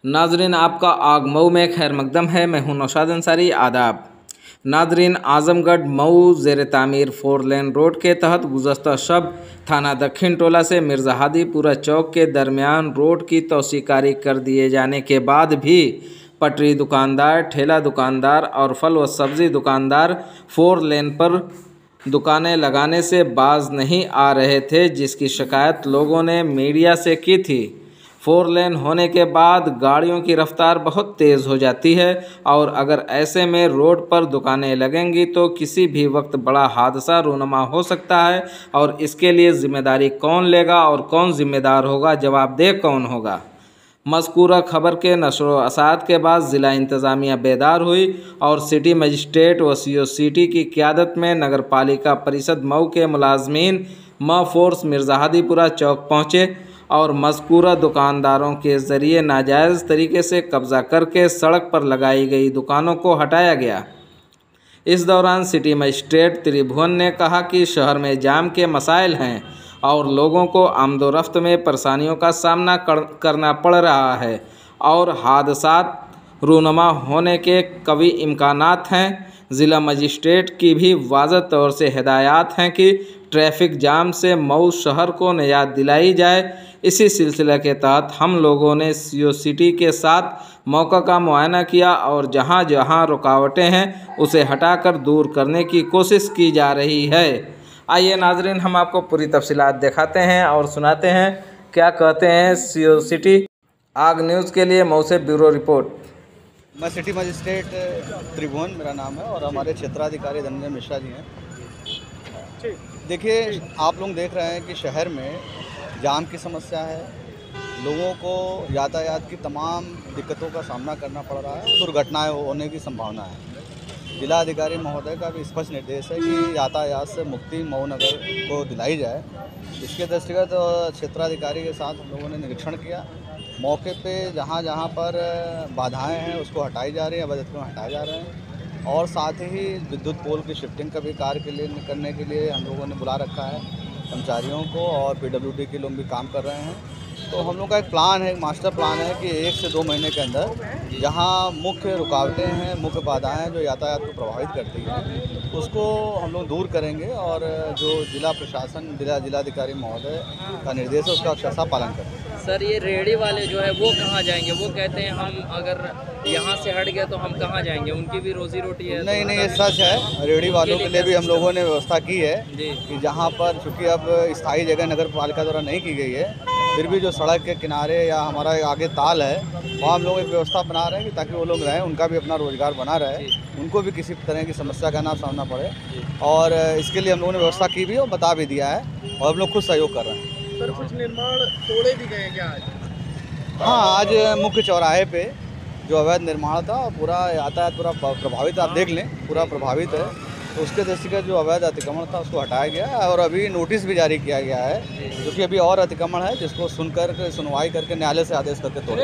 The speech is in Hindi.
नाजरीन, आपका आग मऊ में खैर मकदम है। मैं हूं नौशाद अंसारी। आदाब नाजरीन, आजमगढ़ मऊ ज़ेर तामीर 4 लेन रोड के तहत गुज़श्ता शब थाना दक्षिण टोला से मिर्ज़ा हादीपुरा चौक के दरमियान रोड की तौसीकारी कर दिए जाने के बाद भी पटरी दुकानदार, ठेला दुकानदार और फल व सब्ज़ी दुकानदार 4 लेन पर दुकानें लगाने से बाज नहीं आ रहे थे, जिसकी शिकायत लोगों ने मीडिया से की थी। 4 लेन होने के बाद गाड़ियों की रफ्तार बहुत तेज़ हो जाती है और अगर ऐसे में रोड पर दुकानें लगेंगी तो किसी भी वक्त बड़ा हादसा रूनुमा हो सकता है और इसके लिए ज़िम्मेदारी कौन लेगा और कौन ज़िम्मेदार होगा, जवाबदेह कौन होगा। मज़कूरा खबर के नशर व अशात के बाद ज़िला इंतज़ामिया बेदार हुई और सिटी मजिस्ट्रेट व CO सिटी की क़यादत में नगर पालिका परिषद मऊ के मुलाजमीन फोर्स मिर्ज़ा हादीपुरा चौक पहुँचे और मज़कूरा दुकानदारों के ज़रिए नाजायज़ तरीके से कब्ज़ा करके सड़क पर लगाई गई दुकानों को हटाया गया। इस दौरान सिटी मजिस्ट्रेट त्रिभुवन ने कहा कि शहर में जाम के मसाइल हैं और लोगों को आमदोरफ्त में परेशानियों का सामना करना पड़ रहा है और हादसात रूनुमा होने के कवी इम्कानात हैं। ज़िला मजिस्ट्रेट की भी वाज़ह तौर से हिदायत हैं कि ट्रैफिक जाम से मऊ शहर को निजात दिलाई जाए। इसी सिलसिले के तहत हम लोगों ने CO सिटी के साथ मौका का मुआयना किया और जहां जहां रुकावटें हैं उसे हटाकर दूर करने की कोशिश की जा रही है। आइए नाजरीन, हम आपको पूरी तफसीलात दिखाते हैं और सुनाते हैं क्या कहते हैं CO सिटी। आग न्यूज़ के लिए मऊ से ब्यूरो रिपोर्ट। मैं सिटी मजिस्ट्रेट त्रिभुवन मेरा नाम है और हमारे क्षेत्राधिकारी धनंजय मिश्रा जी हैं। देखिए, आप लोग देख रहे हैं कि शहर में जाम की समस्या है, लोगों को यातायात की तमाम दिक्कतों का सामना करना पड़ रहा है, दुर्घटनाएं होने की संभावना है। जिला अधिकारी महोदय का भी स्पष्ट निर्देश है कि यातायात से मुक्ति मऊ नगर को दिलाई जाए। इसके दृष्टिगत क्षेत्राधिकारी के साथ हम लोगों ने निरीक्षण किया। मौके पे जहाँ जहाँ पर बाधाएं हैं उसको हटाई जा रही हैं, अवैध अतिक्रमण हटाए जा रहे हैं और साथ ही विद्युत पोल की शिफ्टिंग का भी कार्य करने के लिए हम लोगों ने बुला रखा है कर्मचारियों को और PWD के लोग भी काम कर रहे हैं। तो हम लोग का एक प्लान है, एक मास्टर प्लान है कि 1 से 2 महीने के अंदर जहां मुख्य रुकावटें हैं, मुख्य बाधाएं जो यातायात को प्रभावित करती हैं, उसको हम लोग दूर करेंगे और जो जिला प्रशासन, जिलाधिकारी महोदय का निर्देश है उसका अक्षरशः पालन करेंगे। सर, ये रेहड़ी वाले जो है वो कहाँ जाएंगे? वो कहते हैं हम अगर यहाँ से हट गए तो हम कहाँ जाएंगे? उनकी भी रोजी रोटी है। नहीं, ये सच है। रेहड़ी वालों के लिए भी हम लोगों ने व्यवस्था की है कि जहाँ पर चूँकि अब स्थायी जगह नगर पालिका द्वारा नहीं की गई है, फिर भी जो सड़क के किनारे या हमारा आगे ताल है वहाँ हम लोग एक व्यवस्था बना रहे हैं कि ताकि वो लोग रहें, उनका भी अपना रोजगार बना रहे, उनको भी किसी तरह की समस्या का ना सामना पड़े। और इसके लिए हम लोगों ने व्यवस्था की भी और बता भी दिया है और हम लोग खुद सहयोग कर रहे हैं। सर, कुछ निर्माण तोड़े भी गए क्या आज? हाँ, आज मुख्य चौराहे पे जो अवैध निर्माण था पूरा यातायात पूरा प्रभावित, आप देख लें पूरा प्रभावित है। तो उसके दृष्टिगत जो अवैध अतिक्रमण था उसको हटाया गया है और अभी नोटिस भी जारी किया गया है, क्योंकि अभी और अतिक्रमण है जिसको सुनवाई करके न्यायालय से आदेश करके तोड़े।